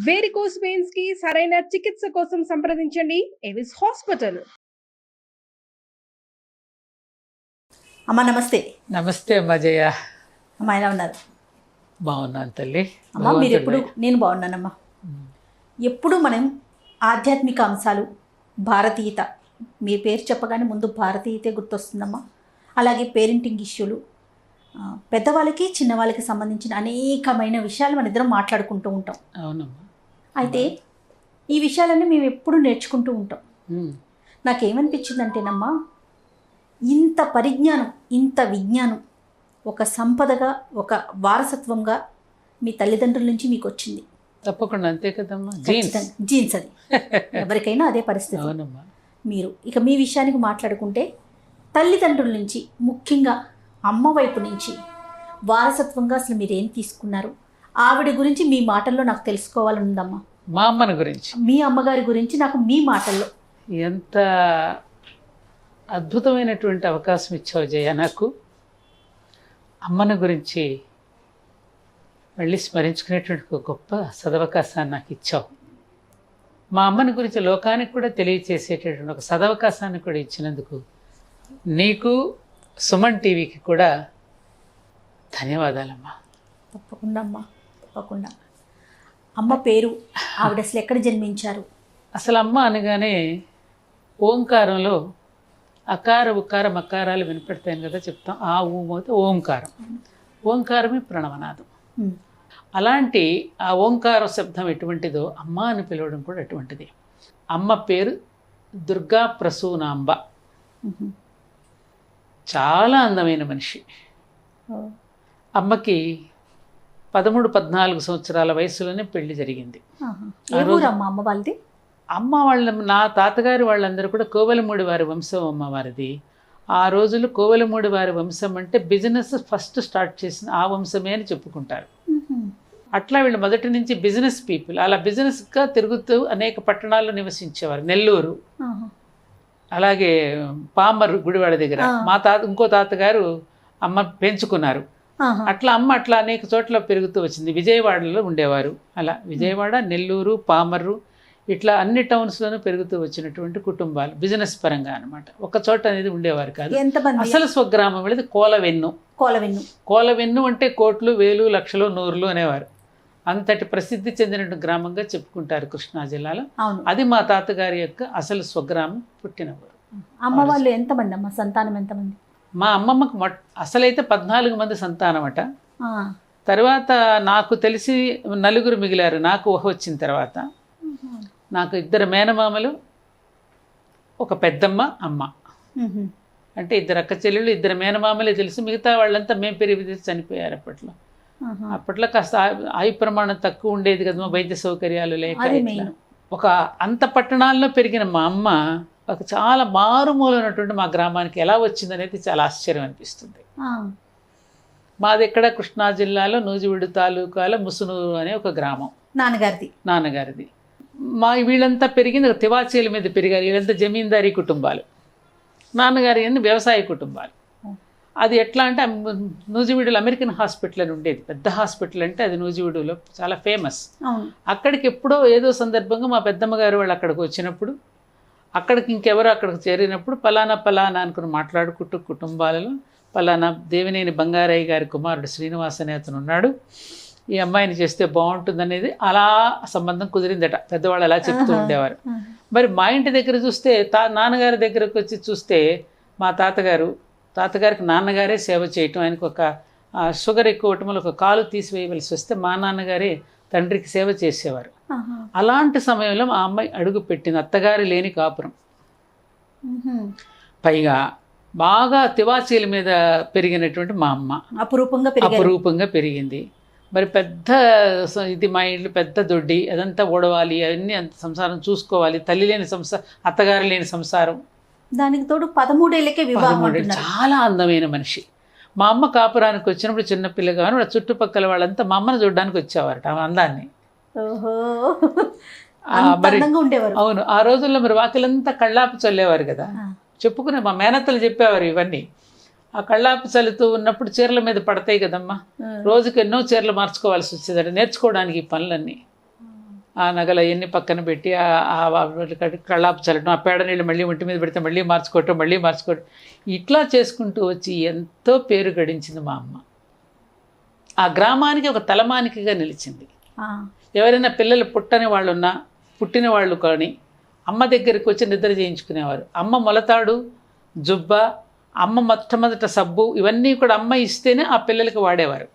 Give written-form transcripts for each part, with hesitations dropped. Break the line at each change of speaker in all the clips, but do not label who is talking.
Varicose veins కి సరైన చికిత్స కోసం సంప్రదించండి ఎవిస్ హాస్పిటల్.
అమ్మ నమస్తే.
నమస్తే అమ్మా జయ.
అమ్మ ఎలా ఉన్నారు?
బాగున్నాను తల్లి.
అమ్మ మీరు ఎప్పుడు? నేను బాగున్నానమ్మా. ఎప్పుడు మనం ఆధ్యాత్మిక అంశాలు, భారతీయత, మీ పేరు చెప్పగానే ముందు భారతీయతే గుర్తొస్తుందమ్మా. అలాగే పేరెంటింగ్ ఇష్యూలు, పెద్దవాళ్ళకి చిన్నవాళ్ళకి సంబంధించిన అనేకమైన విషయాలు మన ఇద్దరం మాట్లాడుకుంటూ ఉంటాం.
అవునమ్మా.
అయితే ఈ విషయాలన్నీ మేము ఎప్పుడు నేర్చుకుంటూ ఉంటాం. నాకేమనిపించిందంటేనమ్మా, ఇంత పరిజ్ఞానం, ఇంత విజ్ఞానం ఒక సంపదగా, ఒక వారసత్వంగా మీ తల్లిదండ్రుల నుంచి మీకు వచ్చింది.
తప్పకుండా, అంతే కదమ్మా.
జీన్స్ అది ఎవరికైనా అదే పరిస్థితి.
అవునమ్మా.
మీరు ఇక మీ విషయానికి మాట్లాడుకుంటే, తల్లిదండ్రుల నుంచి, ముఖ్యంగా అమ్మ వైపు నుంచి వారసత్వంగా అసలు మీరేం తీసుకున్నారు, ఆవిడ గురించి మీ మాటల్లో నాకు తెలుసుకోవాలని ఉందమ్మా.
మా అమ్మని గురించి,
మీ అమ్మగారి గురించి నాకు మీ మాటల్లో.
ఎంత అద్భుతమైనటువంటి అవకాశం ఇచ్చావు జయ. నాకు అమ్మని గురించి మళ్ళీ స్మరించుకునేటువంటి ఒక గొప్ప సదవకాశాన్ని నాకు ఇచ్చావు. మా అమ్మని గురించి లోకానికి కూడా తెలియచేసేటటువంటి ఒక సదవకాశాన్ని కూడా ఇచ్చినందుకు నీకు, సుమన్ టీవీకి కూడా ధన్యవాదాలమ్మా.
తప్పకుండా అమ్మా, తప్పకుండా. అమ్మ పేరు, ఆవిడ అసలు ఎక్కడ జన్మించారు?
అసలు అమ్మ అనగానే ఓంకారంలో అకార ఉకార మకారాలు వినపడతాయని కదా చెప్తాం. ఆ ఊమోతే ఓంకారం, ఓంకారమే ప్రణవనాదం. అలాంటి ఆ ఓంకార శబ్దం ఎటువంటిదో అమ్మ అని పిలవడం కూడా అటువంటిది. అమ్మ పేరు దుర్గా ప్రసూనాంబ. చాలా అందమైన మనిషి. అమ్మకి 13-14 సంవత్సరాల వయసులోనే పెళ్లి జరిగింది.
అమ్మ వాళ్ళది?
అమ్మ వాళ్ళ, నా తాతగారి వాళ్ళందరూ కూడా కోవెలమూడి వారి వంశం అమ్మవారిది. ఆ రోజులు కోవెలమూడి వారి వంశం అంటే బిజినెస్ ఫస్ట్ స్టార్ట్ చేసిన ఆ వంశమే అని చెప్పుకుంటారు. అట్లా వీళ్ళు మొదటి నుంచి బిజినెస్ పీపుల్. అలా బిజినెస్గా తిరుగుతూ అనేక పట్టణాల్లో నివసించేవారు. నెల్లూరు, అలాగే పామరు గుడివాడ దగ్గర మా ఇంకో తాతగారు అమ్మ పెంచుకున్నారు. అట్లా అమ్మ అట్లా అనేక చోట్ల పెరుగుతూ వచ్చింది. విజయవాడలో ఉండేవారు. అలా విజయవాడ, నెల్లూరు, పామర్రు ఇట్లా అన్ని టౌన్స్లోనూ పెరుగుతూ వచ్చినటువంటి కుటుంబాలు బిజినెస్ పరంగా అనమాట. ఒక చోట అనేది ఉండేవారు కాదు. అసలు స్వగ్రామం వెళ్ళేది కోలవెన్ను. కోలవెన్ను అంటే కోట్లు, వేలు, లక్షలు, నూరులు అనేవారు. అంతటి ప్రసిద్ధి చెందిన గ్రామంగా చెప్పుకుంటారు కృష్ణా జిల్లాలో. అది మా తాతగారి యొక్క అసలు స్వగ్రామం, పుట్టిన ఊరు.
అమ్మ వాళ్ళు ఎంతమంది అమ్మ? సంతానం ఎంతమంది?
మా అమ్మమ్మకు అసలైతే 14 మంది సంతానం అట. తర్వాత నాకు తెలిసి 4 మిగిలారు నాకు ఊహ వచ్చిన తర్వాత. నాకు 2 మేనమామలు, ఒక పెద్దమ్మ, అమ్మ. అంటే 2 అక్క చెల్లెళ్ళు, 2 మేనమామలే తెలుసు. మిగతా వాళ్ళంతా మేము పెరిగి చనిపోయారు అప్పట్లో. అప్పట్లో కాస్త ఆయు ప్రమాణం తక్కువ ఉండేది కదా, వైద్య సౌకర్యాలు లేక. ఒక అంత పట్టణాల్లో పెరిగిన మా అమ్మ ఒక చాలా మారుమూల ఉన్నటువంటి మా గ్రామానికి ఎలా వచ్చిందనేది చాలా ఆశ్చర్యం అనిపిస్తుంది. మాది ఎక్కడ కృష్ణా జిల్లాలో నూజివీడు తాలూకాలో ముసునూరు అనే ఒక గ్రామం. నాన్నగారిది. వీళ్ళంతా పెరిగింది తివాచీల మీద పెరిగారు. వీళ్ళంతా జమీందారీ కుటుంబాలు. నాన్నగారి వ్యవసాయ కుటుంబాలు. అది ఎట్లా అంటే నూజివీడులో అమెరికన్ హాస్పిటల్ అని ఉండేది, పెద్ద హాస్పిటల్. అంటే అది నూజివీడులో చాలా ఫేమస్. అక్కడికి ఎప్పుడో ఏదో సందర్భంగా మా పెద్దమ్మ గారు వాళ్ళు అక్కడికి వచ్చినప్పుడు, అక్కడికి ఇంకెవరో అక్కడికి చేరినప్పుడు పలానా పలానా అనుకుని మాట్లాడుకుంటూ కుటుంబాలలో పలానా దేవినేని బంగారయ్య గారి కుమారుడు శ్రీనివాస్ అనే అతను ఉన్నాడు, ఈ అమ్మాయిని చేస్తే బాగుంటుందనేది అలా సంబంధం కుదిరిందట. పెద్దవాళ్ళు అలా చెప్తూ ఉండేవారు. మరి మా ఇంటి దగ్గర చూస్తే నాన్నగారి దగ్గరకు వచ్చి చూస్తే మా తాతగారికి నాన్నగారే సేవ చేయటం. ఆయనకు ఒక షుగర్ ఎక్కువ అవటం వల్ల ఒక కాలు తీసివేయవలసి వస్తే మా నాన్నగారే తండ్రికి సేవ చేసేవారు. అలాంటి సమయంలో మా అమ్మాయి అడుగు పెట్టింది. అత్తగారి లేని కాపురం, పైగా బాగా తివాచీల మీద పెరిగినటువంటి మా అమ్మ అపురూపంగా పెరిగింది. మరి పెద్ద ఇది మా ఇంట్లో పెద్ద దొడ్డి, అదంతా ఓడవాలి, అవన్నీ అంత సంసారం చూసుకోవాలి. తల్లి లేని సంసారం, అత్తగారు లేని సంసారం.
దానికి తోడు 13 ఏళ్ళకే వివాహం.
చాలా అందమైన మనిషి. మా అమ్మ కాపురానికి వచ్చినప్పుడు చిన్నపిల్లగాను చుట్టుపక్కల వాళ్ళంతా మా అమ్మను చూడడానికి వచ్చేవారట ఆ అందాన్ని. అవును, ఆ రోజుల్లో మరి వాకిలంతా కళ్ళాపు చల్లేవారు కదా. చెప్పుకునే మా మేనత్తలు చెప్పేవారు ఇవన్నీ. ఆ కళ్ళాపు చల్లుతూ ఉన్నప్పుడు చీరల మీద పడతాయి కదమ్మా. రోజుకి ఎన్నో చీరలు మార్చుకోవాల్సి వచ్చేదట నేర్చుకోవడానికి ఈ పనులన్నీ. ఆ నగలు అవన్నీ పక్కన పెట్టి కళ్ళాపు చల్లడం, ఆ పేడ నీళ్ళు మళ్ళీ ఒంటి మీద పెడితే మళ్ళీ మార్చుకోవటం ఇట్లా చేసుకుంటూ వచ్చి ఎంతో పేరు గడించింది మా అమ్మ. ఆ గ్రామానికి ఒక తలమానికగా నిలిచింది. ఎవరైనా పిల్లలు పుట్టని వాళ్ళు ఉన్నా, పుట్టిన వాళ్ళు కానీ అమ్మ దగ్గరికి వచ్చి నిద్ర చేయించుకునేవారు. అమ్మ మొలతాడు, జుబ్బ, అమ్మ మొట్టమొదట సబ్బు ఇవన్నీ కూడా అమ్మ ఇస్తేనే ఆ పిల్లలకి వాడేవారు.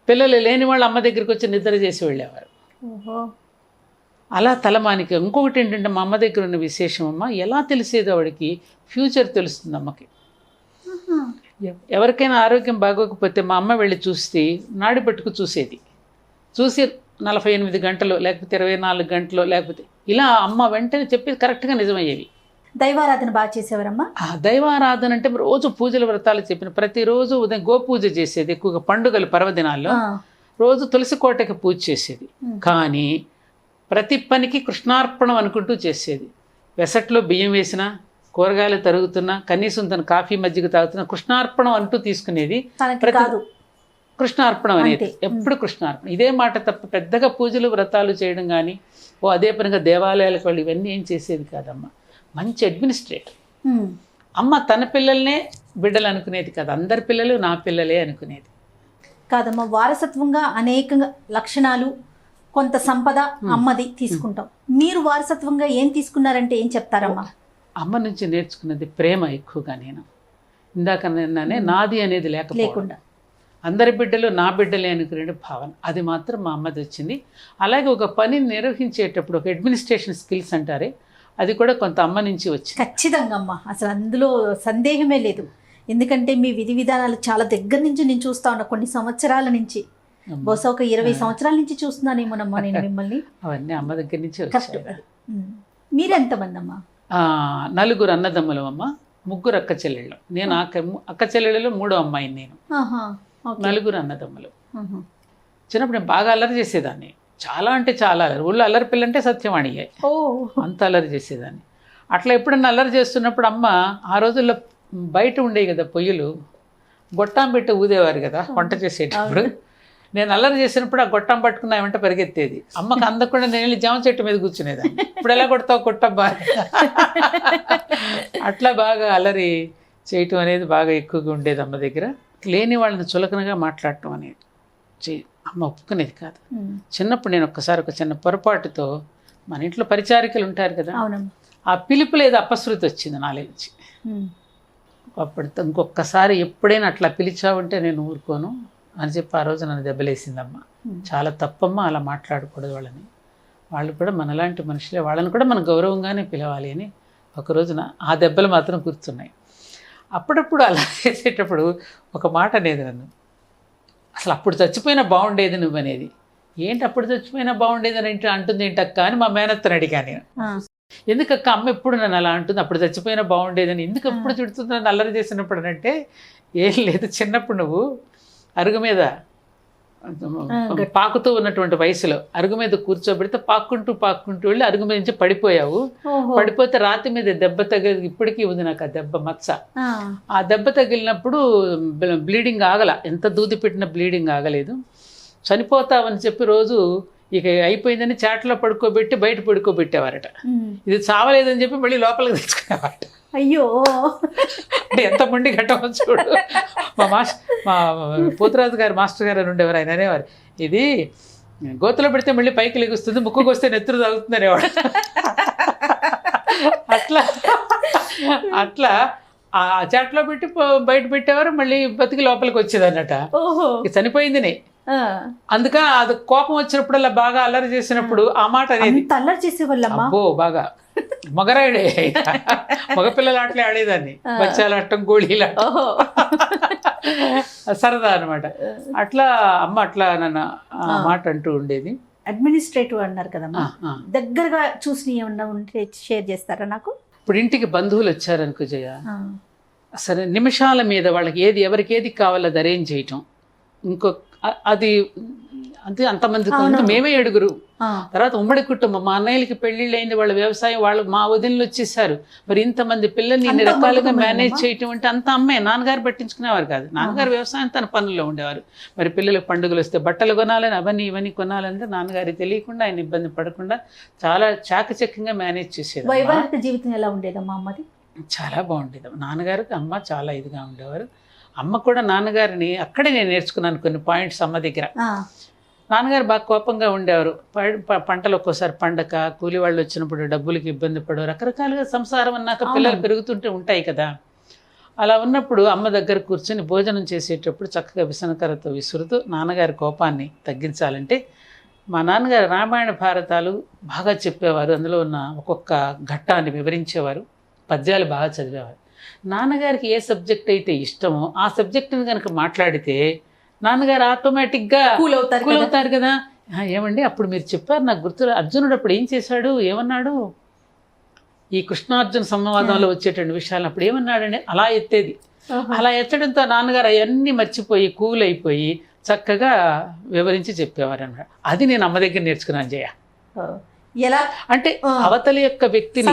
పిల్లలు లేని వాళ్ళు అమ్మ దగ్గరికి వచ్చి నిద్ర చేసి వెళ్ళేవారు. అలా తలమానిక. ఇంకొకటి ఏంటంటే మా అమ్మ దగ్గర ఉన్న విశేషం, అమ్మ ఎలా తెలిసేది ఆవిడకి ఫ్యూచర్ తెలుస్తుంది అమ్మకి. ఎవరికైనా ఆరోగ్యం బాగోకపోతే మా అమ్మ వెళ్ళి చూస్తే నాడి పట్టుకు చూసేది. చూసి 48 గంటలు లేకపోతే 24 గంటలు లేకపోతే ఇలా అమ్మ వెంటనే చెప్పేది కరెక్ట్గా నిజమయ్యేవి.
దైవారాధన బాగా చేసేవారమ్మా?
దైవారాధన అంటే రోజు పూజల వ్రతాలు చెప్పిన ప్రతిరోజు ఉదయం గోపూజ చేసేది. ఎక్కువగా పండుగలు పర్వదినాల్లో రోజు తులసి కోటకి పూజ చేసేది. కానీ ప్రతి పనికి కృష్ణార్పణం అనుకుంటూ చేసేది. వెసట్లో బియ్యం వేసినా, కూరగాయలు తరుగుతున్నా, కనీసం తన కాఫీ మజ్జిగ తాగుతున్నా కృష్ణార్పణం అంటూ తీసుకునేది. కృష్ణార్పణం అనేది ఎప్పుడు కృష్ణార్పణం. ఇదే మాట తప్ప పెద్దగా పూజలు వ్రతాలు చేయడం కానీ అదే పనిగా దేవాలయాలకు వాళ్ళు ఇవన్నీ ఏం చేసేది కాదమ్మ. మంచి అడ్మినిస్ట్రేటర్ అమ్మ. తన పిల్లల్నే బిడ్డలు అనుకునేది కాదు, అందరి పిల్లలు నా పిల్లలే అనుకునేది
కాదమ్మా. వారసత్వంగా అనేక లక్షణాలు, కొంత సంపద అమ్మది తీసుకుంటాం. మీరు వారసత్వంగా ఏం తీసుకున్నారంటే ఏం చెప్తారమ్మా?
అమ్మ నుంచి నేర్చుకున్నది ప్రేమ ఎక్కువగా. నేను ఇందాక నిన్ననే నాది అనేది లేకుండా అందరి బిడ్డలు నా బిడ్డలే అనుకునే భావన, అది మాత్రం మా అమ్మది వచ్చింది. అలాగే ఒక పనిని నిర్వహించేటప్పుడు ఒక అడ్మినిస్ట్రేషన్ స్కిల్స్ అంటారే, అది కూడా కొంత అమ్మ నుంచి వచ్చింది.
ఖచ్చితంగా అమ్మ, అసలు అందులో సందేహమే లేదు. ఎందుకంటే మీ విధి విధానాలు చాలా దగ్గర నుంచి నేను చూస్తా ఉన్నా, కొన్ని సంవత్సరాల నుంచి, బహుశా ఒక 20 సంవత్సరాల నుంచి చూస్తున్నానేమోనమ్మా నేను మిమ్మల్ని.
అవన్నీ అమ్మ దగ్గర నుంచి వచ్చాయి.
మీరెంతమంది అమ్మా?
4 అన్నదమ్ములు అమ్మ, 3 అక్క చెల్లెళ్ళు. నేను అక్క చెల్లెళ్ళలో 3వ అమ్మాయిని నేను. 4 అన్నదమ్ములు. చిన్నప్పుడు నేను బాగా అల్లరి చేసేదాన్ని, చాలా అంటే చాలా అల్లరి. ఊళ్ళో అల్లరి పిల్లంటే సత్యవాణి, అంత అల్లరి చేసేదాన్ని. అట్లా ఎప్పుడన్నా అల్లరి చేస్తున్నప్పుడు అమ్మ, ఆ రోజుల్లో బయట ఉండేవి కదా పొయ్యిలు, గొట్టాం పెట్టి ఊదేవారు కదా వంట చేసేటప్పుడు. నేను అల్లరి చేసినప్పుడు ఆ గొట్టం పట్టుకున్న వెంట పరిగెత్తేది. అమ్మకు అందకుండా నేను వెళ్ళి జామ చెట్టు మీద కూర్చునేదాన్ని. ఇప్పుడు ఎలా కొడతావు కొట్టబ్బా. అట్లా బాగా అల్లరి చేయటం అనేది బాగా ఎక్కువగా ఉండేది అమ్మ దగ్గర. లేని వాళ్ళని చులకనగా మాట్లాడటం అనేది అమ్మ ఒప్పుకునేది కాదు. చిన్నప్పుడు నేను ఒక్కసారి ఒక చిన్న పొరపాటుతో, మన ఇంట్లో పరిచారికలు ఉంటారు కదా, ఆ పిలుపులో ఏదో అపశృతి వచ్చింది నాలో నుంచి. అప్పటితో ఇంకొకసారి ఎప్పుడైనా అట్లా పిలిచావంటే నేను ఊరుకోను అని చెప్పి ఆ రోజు నన్ను దెబ్బలేసిందమ్మ. చాలా తప్పమ్మ, అలా మాట్లాడకూడదు వాళ్ళని, వాళ్ళు కూడా మనలాంటి మనుషులే, వాళ్ళని కూడా మనం గౌరవంగానే పిలవాలి అని ఒకరోజున ఆ దెబ్బలు మాత్రం కూర్చున్నాయి. అప్పుడప్పుడు అలా చేసేటప్పుడు ఒక మాట అనేది నన్ను, అసలు అప్పుడు చచ్చిపోయినా బాగుండేది నువ్వు అనేది. ఏంటి అప్పుడు చచ్చిపోయినా బాగుండేది అని అంటుంది ఏంటక్క అని మా మేనత్తని అడిగాను నేను. ఎందుకక్క అమ్మ ఎప్పుడు నన్ను అలా అంటుంది, అప్పుడు చచ్చిపోయినా బాగుండేదని ఎందుకు ఎప్పుడు చుడుతుంది నన్ను అల్లరి చేసినప్పుడు అని అంటే, ఏం లేదు, చిన్నప్పుడు నువ్వు అరుగు మీద పాకుతూ ఉన్నటువంటి వయసులో అరుగు మీద కూర్చోబెడితే పాక్కుంటూ వెళ్ళి అరుగు మీద నుంచి పడిపోయావు. పడిపోతే రాతి మీద దెబ్బ తగిలి, ఇప్పటికీ ఉంది నాకు ఆ దెబ్బ మచ్చ. ఆ దెబ్బ తగిలినప్పుడు బ్లీడింగ్ ఆగల, ఎంత దూది పెట్టినా బ్లీడింగ్ ఆగలేదు. చనిపోతావని చెప్పి రోజు ఇక అయిపోయిందని చాట్లో పడుకోబెట్టి బయట పడుకోబెట్టేవారట. ఇది చావలేదని చెప్పి మళ్ళీ లోపలికి తెచ్చుకునేవారట.
అయ్యో,
అంటే ఎంత మొండి ఘట్టమో చూడు. మా పోతురాజు గారు మాస్టర్ గారు అని ఉండేవారు, ఆయన అనేవారు, ఇది గోతులో పెడితే మళ్ళీ పైకి లెగుస్తుంది, ముక్కుకు వస్తే నెత్తురు తాగుతుంది అనేవాడు. అట్లా ఆ చాట్లో పెట్టి బయట పెట్టేవారు, మళ్ళీ బతికి లోపలికి వచ్చేది అన్నట. చనిపోయిందినే, అందుక అది కోపం వచ్చినప్పుడు అలా బాగా అల్లరి చేసినప్పుడు ఆ మాట అనేది.
అల్లరి చేసేవాళ్ళమ్మా?
అబ్బో బాగా మగరాయుడే, మగపిల్లలు ఆటలే ఆడేదాన్ని, బచ్చాలు ఆడటం, గోళీలు ఆడటం, సరదా అనమాట. అట్లా అమ్మ అట్లా నన్ను మాట అంటూ ఉండేది.
అడ్మినిస్ట్రేటివ్ అన్నారు కదమ్మా, దగ్గరగా చూసి ఏమన్నా ఉంటే షేర్ చేస్తారా నాకు?
ఇప్పుడు ఇంటికి బంధువులు వచ్చారనుకో జయ, సరే నిమిషాల మీద వాళ్ళకి ఎవరికి ఏది కావాలో అది అరేంజ్ చేయటం, అది అంతమంది మేమే 7. తర్వాత ఉమ్మడి కుటుంబం, మా అన్నయ్యలకి పెళ్లిళ్ళు అయింది, వాళ్ళ వ్యవసాయం, వాళ్ళు మా వదినలు వచ్చేసారు. మరి ఇంతమంది పిల్లల్ని ఇన్ని రకాలుగా మేనేజ్ చేయటం అంటే అంత అమ్మే. నాన్నగారు పట్టించుకునేవారు కాదు. నాన్నగారు వ్యవసాయం తన పనుల్లో ఉండేవారు. మరి పిల్లలకు పండుగలు వస్తే బట్టలు కొనాలని అవన్నీ ఇవన్నీ కొనాలంటే నాన్నగారికి తెలియకుండా, ఆయన ఇబ్బంది పడకుండా చాలా చాకచక్యంగా మేనేజ్ చేసేది.
వైవాహిక జీవితం ఎలా ఉండేదమ్మా అమ్మది? చాలా
బాగుండేది. నాన్నగారికి అమ్మ చాలా ఇదిగా ఉండేవారు. అమ్మ కూడా నాన్నగారిని అక్కడే నేను నేర్చుకున్నాను కొన్ని పాయింట్స్ అమ్మ దగ్గర. నాన్నగారు బాగా కోపంగా ఉండేవారు. పంటలు ఒక్కోసారి పండక, కూలి వాళ్ళు వచ్చినప్పుడు డబ్బులకి ఇబ్బంది పడవు, రకరకాలుగా సంసారం అన్నాక పిల్లలు పెరుగుతుంటే ఉంటాయి కదా. అలా ఉన్నప్పుడు అమ్మ దగ్గర కూర్చొని భోజనం చేసేటప్పుడు చక్కగా విసనకరతో విసురుతూ నాన్నగారి కోపాన్ని తగ్గించాలంటే మా నాన్నగారు రామాయణ భారతాలు బాగా చెప్పేవారు. అందులో ఉన్న ఒక్కొక్క ఘట్టాన్ని వివరించేవారు. పద్యాలు బాగా చదివేవారు. నాన్నగారికి ఏ సబ్జెక్ట్ అయితే ఇష్టమో ఆ సబ్జెక్టుని కనుక మాట్లాడితే నాన్నగారు ఆటోమేటిక్గా కూల్ అవుతారు కదా. ఏమండి అప్పుడు మీరు చెప్పారు, నాకు గుర్తు, అర్జునుడు అప్పుడు ఏం చేశాడు, ఏమన్నాడు, ఈ కృష్ణార్జున సంవాదంలో వచ్చేటువంటి విషయాలు అప్పుడు ఏమన్నాడని అలా ఎత్తేది. అలా ఎత్తడంతో నాన్నగారు అవన్నీ మర్చిపోయి కూల్ అయిపోయి చక్కగా వివరించి చెప్పేవారు అన్నమాట. అది నేను అమ్మ దగ్గర నేర్చుకున్నాను జయ.
ఎలా
అంటే అవతలి యొక్క వ్యక్తిని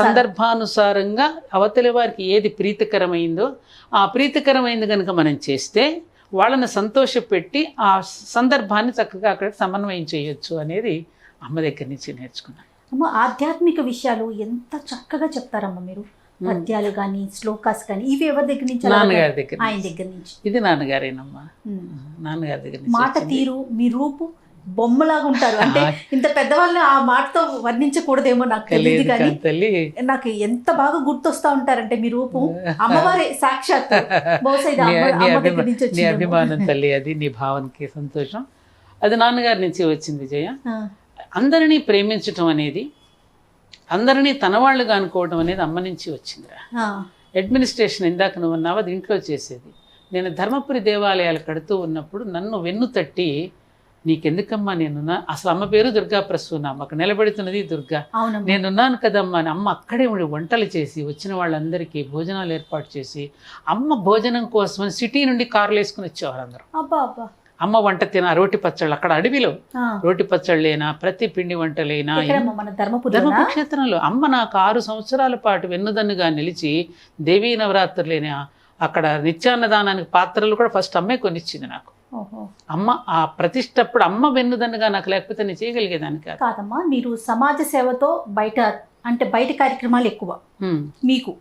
సందర్భానుసారంగా అవతలి వారికి ఏది ప్రీతికరమైందో ఆ ప్రీతికరమైంది కనుక మనం చేస్తే వాళ్ళని సంతోషపెట్టి ఆ సందర్భాన్ని చక్కగా అక్కడ సమన్వయం చేయొచ్చు అనేది అమ్మ దగ్గర నుంచి నేర్చుకున్నాను.
అమ్మ ఆధ్యాత్మిక విషయాలు ఎంత చక్కగా చెప్తారమ్మ మీరు. పద్యాలు కానీ శ్లోకాస్ కానీ ఇవి ఎవరి దగ్గర నుంచి?
నాన్నగారి దగ్గర.
ఆయన దగ్గర నుంచి.
ఇది నాన్నగారేనమ్మా. నాన్నగారి దగ్గర నుంచి.
మాట తీరు, మీ రూపు బొమ్మలాగా ఉంటారు. అంటే ఇంత పెద్దవాళ్ళని ఆ మాటతో వర్ణించకూడదేమో నాకు తెలియదు, కానీ నాకు ఎంత బాగా గుర్తొస్తా ఉంటారంటే మీ రూపం అమ్మవారే సాక్షాత్.
నీ అభిమానం తల్లి, అది నీ భావనకి సంతోషం. అది నాన్నగారి నుంచి వచ్చింది జయ. అందరినీ ప్రేమించటం అనేది, అందరినీ తన వాళ్ళుగా అనుకోవడం అనేది అమ్మ నుంచి వచ్చిందిరా. అడ్మినిస్ట్రేషన్ ఇందాక నువ్వు అన్నావు, అది ఇంట్లో చేసేది. నేను ధర్మపురి దేవాలయాలు కడుతూ ఉన్నప్పుడు నన్ను వెన్ను తట్టి, నీకెందుకమ్మా నేనున్నా, అసలు అమ్మ పేరు దుర్గా ప్రసూన, అక్కడ నిలబడుతున్నది దుర్గా, నేనున్నాను కదమ్మా అని అమ్మ అక్కడే ఉండి వంటలు చేసి వచ్చిన వాళ్ళందరికీ భోజనాలు ఏర్పాటు చేసి, అమ్మ భోజనం కోసమని సిటీ నుండి కార్లు వేసుకుని వచ్చేవారు అందరూ. అమ్మ వంట తిన, రోటి పచ్చళ్ళు, అక్కడ అడవిలో రోటి పచ్చళ్ళైనా ప్రతి పిండి వంటలైనా ధర్మపురి క్షేత్రంలో అమ్మ నాకు 6 సంవత్సరాల పాటు వెన్నుదన్నుగా నిలిచి దేవీ నవరాత్రులైనా అక్కడ నిత్యాన్నదానానికి పాత్రలు కూడా ఫస్ట్ అమ్మే కొనిచ్చింది నాకు. అమ్మ ఆ ప్రతిష్టప్పుడు అమ్మ వెన్నుదన్నుగా నాకు లేకపోతే నేను చేయగలిగేదాన్ని
కాదమ్మా. మీరు సమాజ సేవతో బయట కార్యక్రమాలు ఎక్కువ మీకు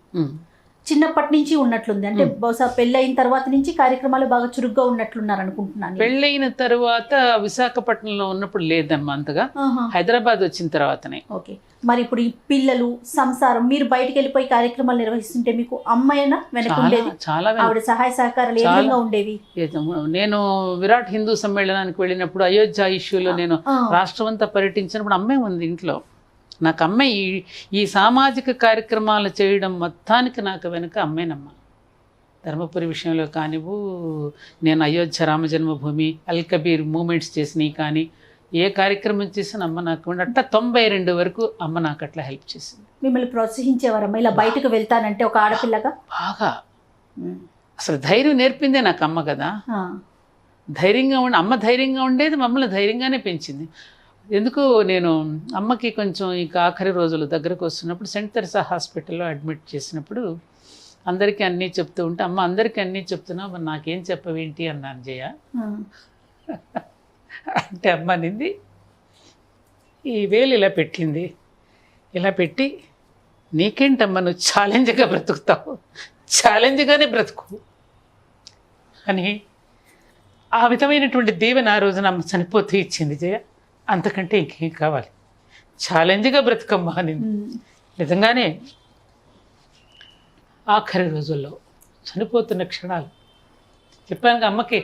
చిన్నప్పటి నుంచి ఉన్నట్లుంది. అంటే బహుశా పెళ్ళైన తర్వాత నుంచి కార్యక్రమాలు బాగా చురుగ్గా ఉన్నట్లున్నారు అనుకుంటున్నాను.
పెళ్ళైన తర్వాత విశాఖపట్నంలో ఉన్నప్పుడు లేదమ్మా అంతగా, హైదరాబాద్ వచ్చిన తర్వాతనే.
ఓకే, మరి ఇప్పుడు ఈ పిల్లలు సంసారం, మీరు బయటకు వెళ్ళిపోయి కార్యక్రమాలు నిర్వహిస్తుంటే మీకు అమ్మాయినా వెనక ఉండేది?
చాలా
ఆవిడ సహాయ సహకారాలు ఏ విధంగా ఉండేవి?
నేను విరాట్ హిందూ సమ్మేళనానికి వెళ్ళినప్పుడు, అయోధ్య ఇష్యూలో నేను రాష్ట్రం అంతా పర్యటించినప్పుడు అమ్మాయి ఉంది ఇంట్లో. నాకు అమ్మాయి ఈ సామాజిక కార్యక్రమాలు చేయడం మొత్తానికి నాకు వెనుక అమ్మేనమ్మ. ధర్మపురి విషయంలో కానివ్వు, నేను అయోధ్య రామజన్మభూమి, అల్ కబీర్ మూమెంట్స్ చేసినవి కానీ, ఏ కార్యక్రమం చేసినా అమ్మ నాకు అట్లా 92 వరకు అమ్మ నాకు అట్లా హెల్ప్ చేసింది.
మిమ్మల్ని ప్రోత్సహించేవారమ్మ ఇలా బయటకు వెళ్తానంటే ఒక ఆడపిల్లగా?
బాగా. అసలు ధైర్యం నేర్పిందే నాకు అమ్మ కదా. ధైర్యంగా అమ్మ ధైర్యంగా ఉండేది, మమ్మల్ని ధైర్యంగానే పెంచింది. ఎందుకు నేను అమ్మకి కొంచెం ఇక ఆఖరి రోజులు దగ్గరకు వస్తున్నప్పుడు సెంట్ తెరెసా హాస్పిటల్లో అడ్మిట్ చేసినప్పుడు అందరికీ అన్నీ చెప్తూ ఉంటే, అమ్మ అందరికీ అన్నీ చెప్తున్నా మరి నాకేం చెప్పవేంటి అన్నాను జయ. అంటే అమ్మ నింది ఈ వేలు ఇలా పెట్టింది, ఇలా పెట్టి, నీకేంటమ్మా నువ్వు ఛాలెంజ్గా బ్రతుకుతావు, ఛాలెంజ్గానే బ్రతుకు అని ఆ విధమైనటువంటి దీవెన ఆ రోజున అమ్మ చనిపోతూ ఇచ్చింది జయ. అంతకంటే ఇంకేం కావాలి, ఛాలెంజ్గా బ్రతుకమ్మా అని. నిజంగానే ఆఖరి రోజుల్లో చనిపోతున్న క్షణాలు చెప్పాను. అమ్మకి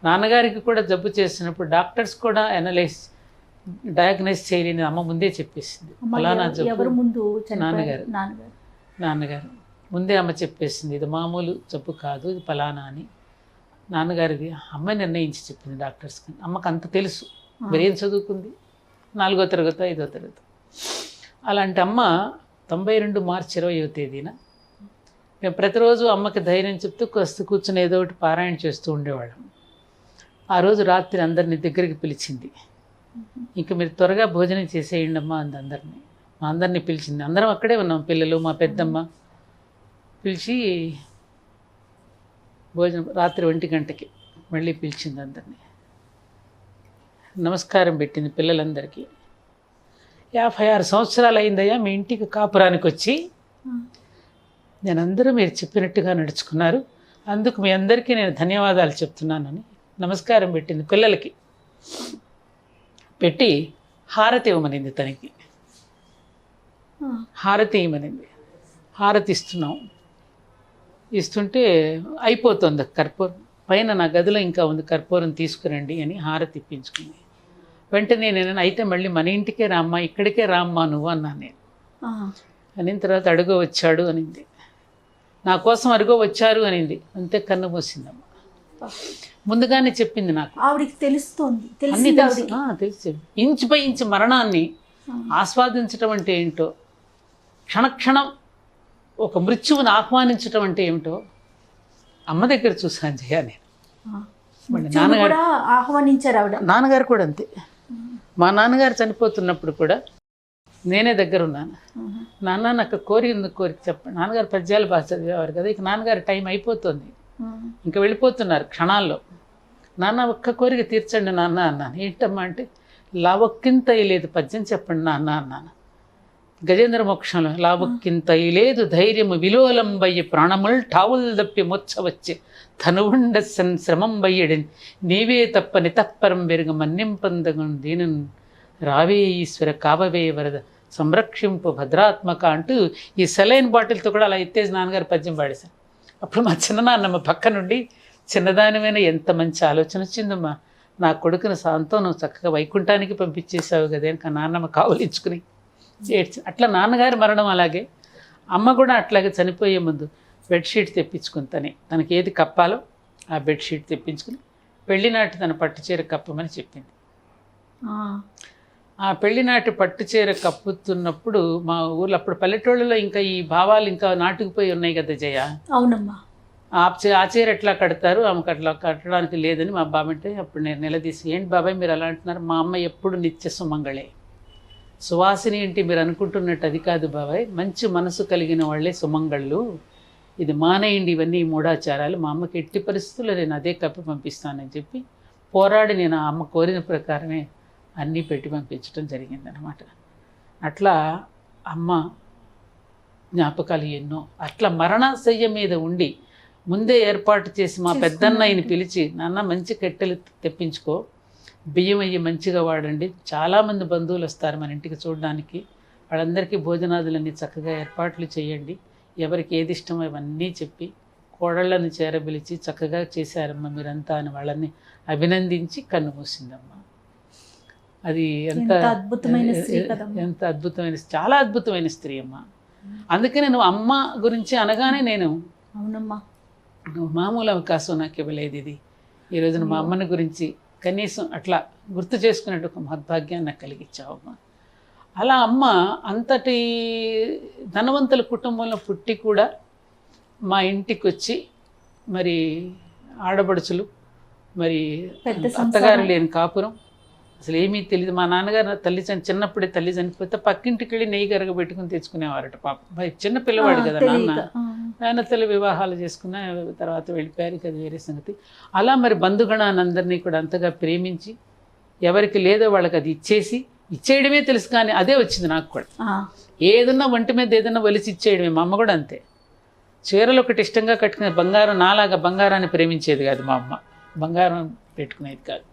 నాన్నగారికి కూడా జబ్బు చేసినప్పుడు డాక్టర్స్ కూడా డయాగ్నైజ్ చేయలేని అమ్మ ముందే చెప్పేసింది, ఫలానా జబ్బు. నాన్నగారు ముందే అమ్మ చెప్పేసింది, ఇది మామూలు జబ్బు కాదు, ఇది ఫలానా అని. నాన్నగారిది అమ్మ నిర్ణయించి చెప్పింది డాక్టర్స్కి. అమ్మకు అంత తెలుసు, మరి ఏం చదువుకుంది, 4వ తరగతి 5వ తరగతి. అలాంటి అమ్మ 92 మార్చి 20వ తేదీన మేము ప్రతిరోజు అమ్మకి ధైర్యం చెప్తూ కూర్చుని ఏదో ఒకటి పారాయణ చేస్తూ ఉండేవాళ్ళం. ఆ రోజు రాత్రి అందరిని దగ్గరికి పిలిచింది. ఇంక మీరు త్వరగా భోజనం చేసేయండి అమ్మా అంది అందరినీ. మా అందరినీ పిలిచింది. అందరం అక్కడే ఉన్నాం, పిల్లలు, మా పెద్దమ్మ. పిలిచి భోజనం రాత్రి 1 గంటకి మళ్ళీ పిలిచింది అందరినీ. నమస్కారం పెట్టింది పిల్లలందరికీ. 56 సంవత్సరాలు అయిందయ్యా మీ ఇంటికి కాపురానికి వచ్చి, నేను అందరూ మీరు చెప్పినట్టుగా నడుచుకున్నారు, అందుకు మీ అందరికీ నేను ధన్యవాదాలు చెప్తున్నానని నమస్కారం పెట్టింది పిల్లలకి. పెట్టి హారతి ఇవ్వమనింది తనకి. హారతి ఇవ్వమనింది. హారతి ఇస్తున్నాం. ఇస్తుంటే అయిపోతుంది కర్పూరం, పైన నా గదిలో ఇంకా ఉంది, కర్పూరం తీసుకురండి అని హారతి ఇప్పించుకుంది. వెంటనే నేను అయితే మళ్ళీ మన ఇంటికే రామ్మా, ఇక్కడికే రామ్మా నువ్వు అన్నాను నేను. అనిన తర్వాత అడుగో వచ్చాడు అనింది. నా కోసం అడుగో వచ్చారు అనింది. అంతే కన్ను మూసిందమ్మ. ముందుగానే చెప్పింది నాకు.
ఆవిడికి తెలుస్తోంది,
అన్నీ తెలుసు. ఇంచు పై ఇంచు మరణాన్ని ఆస్వాదించటం అంటే ఏంటో, క్షణక్షణం ఒక మృత్యువుని ఆహ్వానించటం అంటే ఏమిటో అమ్మ దగ్గర చూసాను జయ నేను.
నాన్నగారు ఆహ్వానించారు ఆవిడ.
నాన్నగారు కూడా అంతే. మా నాన్నగారు చనిపోతున్నప్పుడు కూడా నేనే దగ్గర ఉన్నాను. నాన్న నాకు కోరిక ఉంది, కోరిక చెప్పండి. నాన్నగారు పద్యాలు బాగా చదివేవారు కదా. ఇక నాన్నగారు టైం అయిపోతుంది, ఇంకా వెళ్ళిపోతున్నారు క్షణాల్లో. నాన్న ఒక్క కోరిక తీర్చండి నాన్న అన్నాను. ఏంటమ్మా అంటే, లావొక్కింత లేదు పద్యం చెప్పండి నాన్న అన్నాను. గజేంద్ర మోక్షంలో లావొక్కింత లేదు ధైర్యము విలోలంబయ్యి ప్రాణముల్ ఠావుల్ దప్పి మొచ్చ వచ్చి ధనువుండ శ్రమం బయ్యడిని నీవే తప్పని తత్పరం వెరుగ మన్నింపందగం దీని రావే ఈశ్వర కావవే వరద సంరక్షింపు భద్రాత్మక అంటూ ఈ సెలైన్ బాటిల్తో కూడా అలా ఎత్తేసి నాన్నగారు పద్యం పాడేశాను. అప్పుడు మా చిన్ననాన్నమ్మ పక్క నుండి, చిన్నదానివైనా ఎంత మంచి ఆలోచన వచ్చిందమ్మా, నా కొడుకుని సాంతం చక్కగా వైకుంఠానికి పంపించేసావు కదా అని నాన్నమ్మ కావలించుకుని ఏడ్చి. అట్లా నాన్నగారి మరణం అలాగే. అమ్మ కూడా అట్లాగే చనిపోయే ముందు బెడ్షీట్ తెప్పించుకుని తనకి ఏది కప్పాలో ఆ బెడ్షీట్ తెప్పించుకుని పెళ్లినాటి తన పట్టుచీర కప్పమని చెప్పింది. ఆ పెళ్లినాటి పట్టుచీర కప్పుతున్నప్పుడు మా ఊర్లో అప్పుడు పల్లెటూళ్ళలో ఇంకా ఈ భావాలు ఇంకా నాటుకుపోయి ఉన్నాయి కదా జయ.
అవునమ్మా.
ఆ చీర ఎట్లా కడతారు, ఆమెకు అట్లా కట్టడానికి లేదని మా బాబాయ్ అంటే అప్పుడు నేను నిలదీసి, ఏంటి బాబాయ్ మీరు అలా అంటున్నారు, మా అమ్మ ఎప్పుడు నిత్య సుమంగళే, సువాసిని ఏంటి మీరు అనుకుంటున్నట్టు అది కాదు బాబాయ్, మంచి మనసు కలిగిన వాళ్ళే సుమంగళ్ళు, ఇది మానేయండి ఇవన్నీ మూఢాచారాలు, మా అమ్మకి ఎట్టి పరిస్థితుల్లో నేను అదే కప్పి పంపిస్తానని చెప్పి పోరాడి నేను ఆ అమ్మ కోరిన ప్రకారమే అన్నీ పెట్టి పంపించడం జరిగిందనమాట. అట్లా అమ్మ జ్ఞాపకాలు ఎన్నో. అట్లా మరణశయ్య మీద ఉండి ముందే ఏర్పాటు చేసి మా పెద్దన్నయ్యని పిలిచి, నాన్న మంచి కట్టెలు తెప్పించుకో, బియ్యం అయ్యి మంచిగా వాడండి, చాలామంది బంధువులు వస్తారు మన ఇంటికి చూడడానికి, వాళ్ళందరికీ భోజనాదులన్నీ చక్కగా ఏర్పాట్లు చేయండి, ఎవరికి ఏది ఇష్టమో ఇవన్నీ చెప్పి కోడళ్ళని చేరబిలిచి చక్కగా చేశారమ్మ మీరంతా అని వాళ్ళని అభినందించి కన్ను మూసిందమ్మ. అది ఎంత అద్భుతమైన స్త్రీ కదమ్మా. ఎంత అద్భుతమైన, చాలా అద్భుతమైన స్త్రీ అమ్మ. అందుకనే నువ్వు అమ్మ గురించి అనగానే నేను,
అవునమ్మా
నువ్వు మామూలు అవకాశం నాకు ఇవ్వలేదు ఇది, ఈ రోజున మా అమ్మని గురించి కనీసం అట్లా గుర్తు చేసుకునేట్టు ఒక మహద్భాగ్యాన్ని నాకు కలిగించావమ్మా. అలా అమ్మ అంతటి ధనవంతుల కుటుంబంలో పుట్టి కూడా మా ఇంటికి వచ్చి మరి ఆడబడుచులు, మరి అత్తగారు లేని కాపురం, అసలు ఏమీ తెలియదు. మా నాన్నగారు తల్లి చిన్నప్పుడే తల్లి చనిపోతే పక్కింటికి వెళ్ళి నెయ్యి కరగబెట్టుకుని తెచ్చుకునేవారట పాప. చిన్న పిల్లవాడు కదా నాన్న తల్లి వివాహాలు చేసుకున్న తర్వాత వెళ్ళిపోయారు కదా, వేరే సంగతి. అలా మరి బంధుగణాన్ని అందరినీ కూడా అంతగా ప్రేమించి ఎవరికి లేదో వాళ్ళకి అది ఇచ్చేయడమే తెలుసు, కానీ అదే వచ్చింది నాకు కూడా. ఏదన్నా ఒంటి మీద ఏదన్నా వలిసి ఇచ్చేయడమే. మా అమ్మ కూడా అంతే. చీరలు ఒకటి ఇష్టంగా కట్టుకునే, బంగారం నాలాగా బంగారాన్ని ప్రేమించేది కాదు మా అమ్మ, బంగారం పెట్టుకునేది కాదు.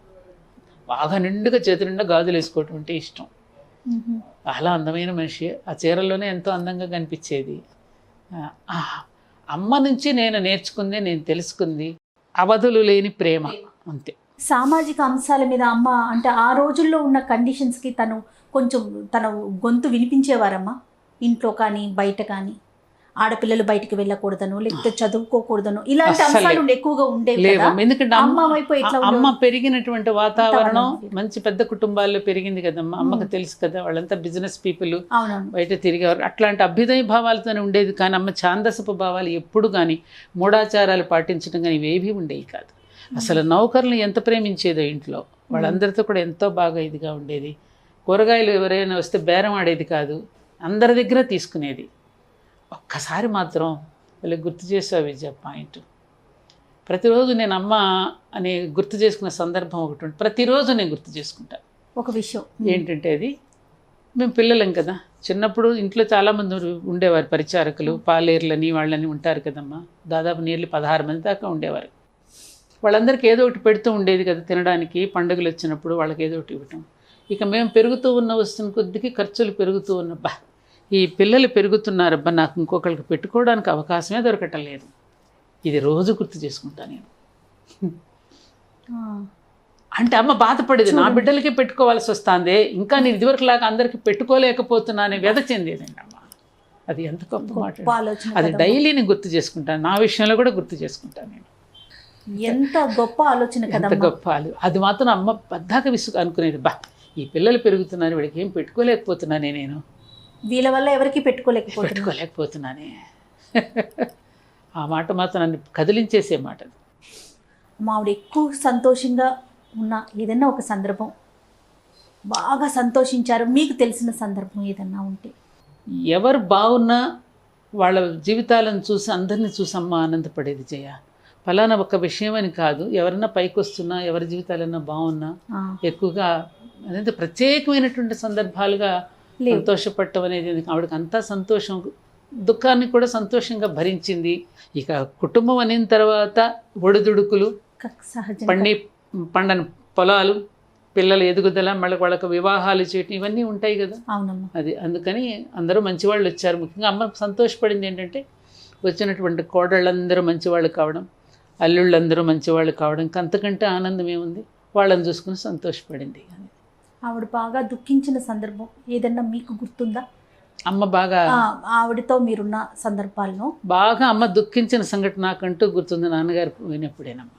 బాగా నిండుగా చేతి నిండా గాజులు వేసుకోవటం అంటే ఇష్టం. చాలా అందమైన మనిషి. ఆ చీరల్లోనే ఎంతో అందంగా కనిపించేది. అమ్మ నుంచి నేను నేర్చుకుంది, నేను తెలుసుకుంది అవధులు లేని ప్రేమ, అంతే.
సామాజిక అంశాల మీద అమ్మ అంటే ఆ రోజుల్లో ఉన్న కండిషన్స్కి తను కొంచెం తన గొంతు వినిపించేవారమ్మా, ఇంట్లో కానీ బయట కానీ. ఆడపిల్లలు బయటికి వెళ్ళకూడదను, లేకపోతే చదువుకోకూడదను, ఇలాంటి అంశాలు ఎక్కువగా ఉండేవి.
ఎందుకంటే అమ్మ పెరిగినటువంటి వాతావరణం మంచి పెద్ద కుటుంబాల్లో పెరిగింది కదమ్మా. అమ్మకు తెలుసు కదా, వాళ్ళంతా బిజినెస్ పీపుల్, బయట తిరిగేవారు. అట్లాంటి అభ్యుదయ భావాలతోనే ఉండేది. కానీ అమ్మ ఛాందసపు భావాలు ఎప్పుడు కానీ మూఢాచారాలు పాటించడం కానీ ఇవేవీ ఉండేవి కాదు. అసలు నౌకర్ని ఎంత ప్రేమించేదో ఇంట్లో, వాళ్ళందరితో కూడా ఎంతో బాగా ఇదిగా ఉండేది. కూరగాయలు ఎవరైనా వస్తే బేరం ఆడేది కాదు, అందరి దగ్గర తీసుకునేది. ఒక్కసారి మాత్రం వీళ్ళకి గుర్తు చేసావు విజయ పాయింట్. ప్రతిరోజు నేను అమ్మ అని గుర్తు చేసుకునే సందర్భం ఒకటి ఉంటుంది, ప్రతిరోజు నేను గుర్తు చేసుకుంటా.
ఒక విషయం
ఏంటంటే అది, మేము పిల్లలం కదా, చిన్నప్పుడు ఇంట్లో చాలామంది ఉండేవారు, పరిచారకులు, పాలేర్లని వాళ్ళని ఉంటారు కదమ్మా, దాదాపు నియర్లీ 16 మంది దాకా ఉండేవారు. వాళ్ళందరికీ ఏదో ఒకటి పెడుతూ ఉండేది కదా తినడానికి, పండుగలు వచ్చినప్పుడు వాళ్ళకి ఏదో ఒకటి ఇవ్వటం. ఇక మేము పెరుగుతూ ఉన్న వస్తున్న కొద్దికి ఖర్చులు పెరుగుతూ ఉన్నబ్బా, ఈ పిల్లలు పెరుగుతున్నారబ్బా, నాకు ఇంకొకరికి పెట్టుకోవడానికి అవకాశమే దొరకటం లేదు. ఇది రోజు గుర్తు చేసుకుంటా నేను. అంటే అమ్మ బాధపడేది, నా బిడ్డలకే పెట్టుకోవాల్సి వస్తుంది, ఇంకా నేను ఇదివరకులాగా అందరికీ పెట్టుకోలేకపోతున్నానే వ్యధ చెందేదండి అమ్మ. అది ఎంత గొప్ప మాట. అది డైలీ నేను గుర్తు చేసుకుంటాను, నా విషయంలో కూడా గుర్తు చేసుకుంటాను నేను.
ఎంత గొప్ప ఆలోచన కదా,
ఎంత గొప్ప. అది మాత్రం అమ్మ పద్దాక విసుగు అనుకునేది, బా ఈ పిల్లలు పెరుగుతున్నారు, వీళ్ళకి ఏం పెట్టుకోలేకపోతున్నానే, నేను
వీళ్ళ వల్ల ఎవరికి పెట్టుకోలేకపోతున్నానే.
ఆ మాట మాత్రం నన్ను కదిలించేసే మాట.
మావిడ ఎక్కువ సంతోషంగా ఉన్న ఏదన్నా ఒక సందర్భం, బాగా సంతోషించారు మీకు తెలిసిన సందర్భం ఏదన్నా ఉంటే?
ఎవరు బాగున్నా వాళ్ళ జీవితాలను చూసి అందరినీ చూసి అమ్మ ఆనందపడేది జయ. ఫలానా ఒక విషయం అని కాదు, ఎవరన్నా పైకి వస్తున్నా, ఎవరి జీవితాలన్నా బాగున్నా ఎక్కువగా అనేది ప్రత్యేకమైనటువంటి సందర్భాలుగా సంతోషపడటం అనేది ఆవిడకి అంతా సంతోషం, దుఃఖాన్ని కూడా సంతోషంగా భరించింది. ఇక కుటుంబం అయిన తర్వాత ఒడిదుడుకులు, పండని పొలాలు, పిల్లల ఎదుగుదల, మళ్ళీ వాళ్ళకు వివాహాలు చేయటం, ఇవన్నీ ఉంటాయి కదా.
అవునమ్మా.
అది అందుకని అందరూ మంచివాళ్ళు వచ్చారు. ముఖ్యంగా అమ్మ సంతోషపడింది ఏంటంటే వచ్చినటువంటి కోడళ్ళందరూ మంచివాళ్ళు కావడం, అల్లుళ్ళందరూ మంచివాళ్ళు కావడం, అంతకంటే ఆనందం ఏముంది, వాళ్ళని చూసుకుని సంతోషపడింది.
ఆవిడ బాగా దుఃఖించిన సందర్భం ఏదన్నా మీకు గుర్తుందా?
అమ్మ బాగా
ఆవిడతో మీరున్న సందర్భాలను
బాగా అమ్మ దుఃఖించిన సంఘటన నాకంటూ గుర్తుంది. నాన్నగారు పోయినప్పుడేనమ్మ.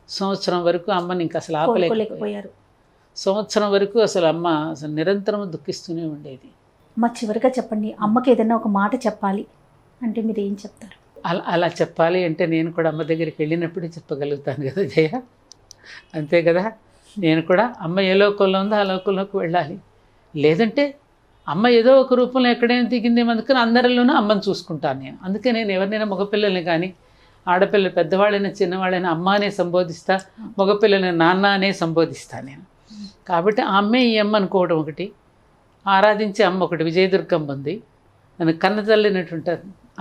సంవత్సరం వరకు అమ్మని ఇంకా అసలు ఆపలేకపోయారు. సంవత్సరం వరకు అసలు అమ్మ అసలు నిరంతరం దుఃఖిస్తూనే ఉండేది.
మా చివరిగా చెప్పండి, అమ్మకి ఏదైనా ఒక మాట చెప్పాలి అంటే మీరు ఏం చెప్తారు?
అలా చెప్పాలి అంటే నేను కూడా అమ్మ దగ్గరికి వెళ్ళినప్పుడే చెప్పగలుగుతాను కదా జయ, అంతే కదా. నేను కూడా అమ్మ ఏ లోకంలో ఉందో ఆ లోకంలోకి వెళ్ళాలి. లేదంటే అమ్మ ఏదో ఒక రూపంలో ఎక్కడైనా దిగిందేమో, అందుకని అందరిలోనూ అమ్మని చూసుకుంటాను నేను. అందుకే నేను ఎవరినైనా మగపిల్లల్ని కానీ ఆడపిల్లలు పెద్దవాళ్ళైనా చిన్నవాళ్ళైనా అమ్మ అనే సంబోధిస్తా, మగపిల్లల్ని నాన్న అనే సంబోధిస్తాను నేను. కాబట్టి ఆ అమ్మే ఈ అమ్మ అనుకోవడం ఒకటి, ఆరాధించే అమ్మ ఒకటి. విజయదుర్గమ్మ ఉంది, నన్ను కన్నతల్లినటువంటి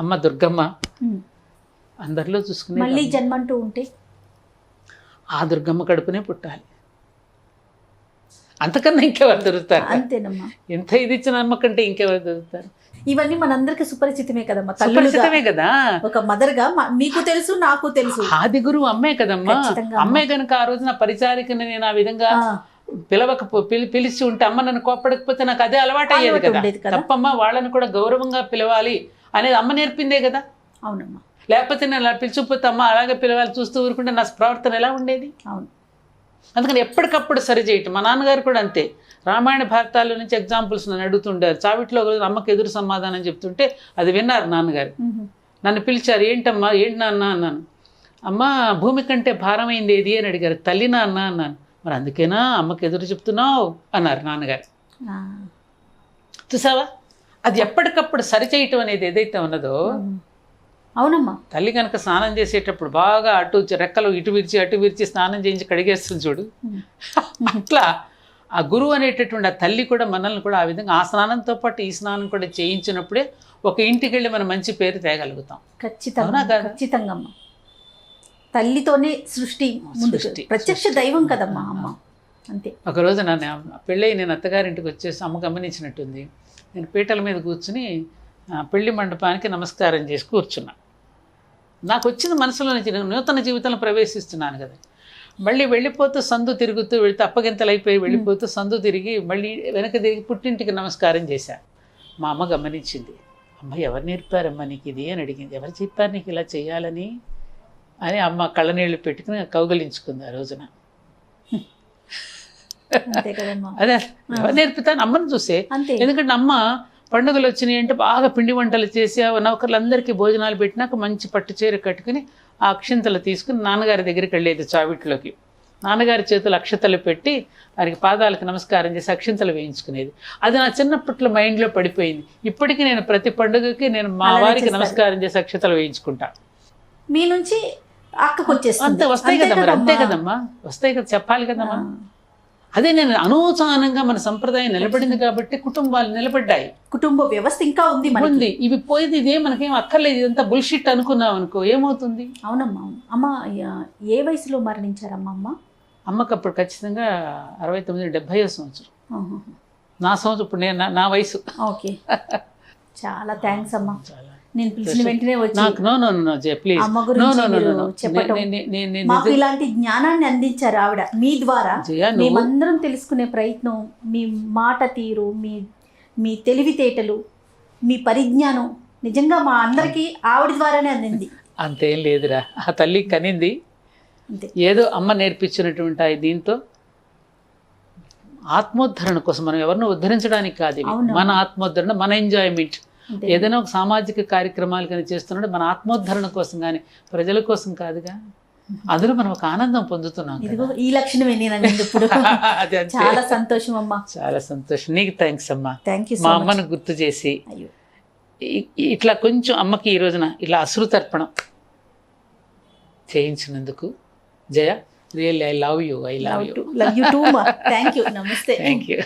అమ్మ దుర్గమ్మ, అందరిలో చూసుకునే.
మళ్ళీ జన్మంటూ ఉంటే
ఆ దుర్గమ్మ కడుపునే పుట్టాలి, అంతకన్నా ఇంకెవరు దొరుకుతారు?
అంతేనమ్మా.
ఎంత ఇది ఇచ్చిన అమ్మ కంటే ఇంకెవరు దొరుకుతారు?
ఇవన్నీ మనందరికీ సుపరిచితమే కదమ్మా,
సుపరిచితమే కదా.
ఒక మదర్గా మీకు తెలుసు, నాకు తెలుసు,
ఆది గురువు అమ్మే కదమ్మా. అమ్మే కనుక ఆ రోజున పరిచారికని నేను ఆ విధంగా పిలిచి ఉంటే, అమ్మ నన్ను కోప్పడకపోతే నాకు అదే అలవాటు అయ్యేది కదా. తప్పమ్మ వాళ్ళని కూడా గౌరవంగా పిలవాలి అనేది అమ్మ నేర్పిందే కదా.
అవునమ్మా.
లేకపోతే నేను అలా పిలిచిపోతే అమ్మ అలాగే పిలవాలి చూస్తూ ఊరుకుంటే నా ప్రవర్తన ఎలా ఉండేది?
అవును.
అందుకని ఎప్పటికప్పుడు సరి చేయటం. మా నాన్నగారు కూడా అంతే, రామాయణ భారతాల నుంచి ఎగ్జాంపుల్స్ నన్ను అడుగుతుండారు. చావిట్లో ఒకరోజు అమ్మకి ఎదురు సమాధానం చెప్తుంటే అది విన్నారు నాన్నగారు. నన్ను పిలిచారు, ఏంటమ్మా ఏంటి నాన్న అన్నాను. అమ్మ భూమి కంటే భారమైంది ఏది అని అడిగారు. తల్లి నాన్న అన్నాను. మరి అందుకేనా అమ్మకి ఎదురు చెప్తున్నావు అన్నారు నాన్నగారు. చూసావా, అది ఎప్పటికప్పుడు సరిచేయటం అనేది ఏదైతే ఉన్నదో.
అవునమ్మా.
తల్లి కనుక స్నానం చేసేటప్పుడు బాగా అటు రెక్కలు ఇటు విరిచి అటు విరిచి స్నానం చేయించి కడిగేస్తుంది చూడు, అట్లా ఆ గురువు అనేటటువంటి ఆ తల్లి కూడా మనల్ని కూడా ఆ విధంగా ఆ స్నానంతో పాటు ఈ స్నానం కూడా చేయించినప్పుడే ఒక ఇంటికి వెళ్ళి మనం మంచి పేరు తేగలుగుతాం.
ఖచ్చితంగా ఖచ్చితంగా అమ్మ. తల్లితోనే సృష్టి ప్రత్యక్ష దైవం కదమ్మా అమ్మ. అంతే.
ఒకరోజు నన్ను పెళ్ళి నేను అత్తగారింటికి వచ్చేసి అమ్మ గమనించినట్టుంది. నేను పీటల మీద కూర్చుని పెళ్లి మండపానికి నమస్కారం చేసి కూర్చున్నా. నాకు వచ్చిన మనసులో నుంచి నూతన జీవితంలో ప్రవేశిస్తున్నాను కదా, మళ్ళీ వెళ్ళిపోతూ సందు తిరుగుతూ వెళితే అప్పగింతలు అయిపోయి వెళ్ళిపోతూ సందు తిరిగి మళ్ళీ వెనక తిరిగి పుట్టింటికి నమస్కారం చేశాను. మా అమ్మ గమనించింది. అమ్మ ఎవరు నేర్పారమ్మా నీకు ఇది అని అడిగింది. ఎవరు చెప్పారు నీకు ఇలా చేయాలని అని అమ్మ కళ్ళనీళ్ళు పెట్టుకుని కౌగలించుకుంది ఆ రోజున. అదే ఎవరు నేర్పుతాను అమ్మని చూసే. ఎందుకంటే అమ్మ పండుగలు వచ్చినాయి అంటే బాగా పిండి వంటలు చేసి నౌకర్లందరికీ భోజనాలు పెట్టినాక మంచి పట్టు చీర కట్టుకుని ఆ అక్షింతలు తీసుకుని నాన్నగారి దగ్గరికి వెళ్ళేది చావిట్లోకి. నాన్నగారి చేతులు అక్షతలు పెట్టి వారికి పాదాలకు నమస్కారం చేసి అక్షింతలు వేయించుకునేది. అది నా చిన్నప్పట్లో మైండ్లో పడిపోయింది. ఇప్పటికీ నేను ప్రతి పండుగకి నేను మా
అలానే
వారికి
చేస్తారు.
నమస్కారం చేసి అక్షతలు వేయించుకుంటా.
మీ నుంచి అక్కకు వచ్చేస్తుంది.
అంతే వస్తాయి
అంతే
కదా మరి, అంతే
కదమ్మా.
కదమ్మా, వస్తాయి కదా, చెప్పాలి
ఆ,
కదమ్మా. అదే నేను అనూచానంగా మన సంప్రదాయం నిలబడింది కాబట్టి కుటుంబాలు నిలబడ్డాయి.
కుటుంబ వ్యవస్థ ఇంకా ఉంది మనకి.
ఉంది. ఇవి పోయేది ఇదే మనకేం అక్కర్లేదు, ఇదంతా బుల్షిట్ అనుకున్నాం అనుకో ఏమవుతుంది.
అవునమ్మా. అమ్మ ఏ వయసులో మరణించారమ్మా అమ్మ?
అమ్మకి అప్పుడు ఖచ్చితంగా 69-70 సంవత్సరం.
ఆహా.
నా సంవత్సరం ఇప్పుడు నేను నా వయసు.
ఓకే. చాలా థ్యాంక్స్ అమ్మా.
చాలా.
నేను పిలిచిన వెంటనే వచ్చి
నాకు నో జయ ప్లీజ్
అమ్మ గురించి మీరు చెప్పటం, మాకు
జయ
ఇలాంటి జ్ఞానాన్ని అందించారు ఆవిడ. మీ ద్వారా
నువ్వు
మేమందరం తెలుసుకునే ప్రయత్నం, మీ మాట తీరు, మీ తెలివితేటలు, మీ పరిజ్ఞానం నిజంగా మా అందరికీ ఆవిడ ద్వారానే అందింది.
అంతేం లేదురా, ఆ తల్లి కనింది
అంతే.
ఏదో అమ్మ నేర్పించినటువంటి దీంతో ఆత్మోద్ధరణ కోసం, మనం ఎవరినో ఉద్ధరించడానికి కాదు ఇవి.
అవును.
మన ఆత్మోద్ధరణ, మన ఎంజాయ్మెంట్.
అంతే.
ఏదైనా ఒక సామాజిక కార్యక్రమాలు కానీ చేస్తున్నాడు మన ఆత్మోద్ధరణ కోసం కానీ ప్రజల కోసం కాదుగా. అందులో మనం ఒక ఆనందం పొందుతున్నాం కదా.
ఇదిగో ఈ లక్షణమే నేను అనేది ఇప్పుడు.
అది అంతే.
చాలా సంతోషం అమ్మా.
చాలా సంతోషం. నీకు థ్యాంక్స్ అమ్మా,
థ్యాంక్ యూ
మా
సో మచ్.
అమ్మను గుర్తు చేసి
అయ్యో,
ఇట్లా కొంచెం అమ్మకి ఈ రోజున ఇలా అశ్రుతర్పణం చేయించినందుకు Jaya, really I love you.
Love you too మా. Thank you. Namaste.
Thank you.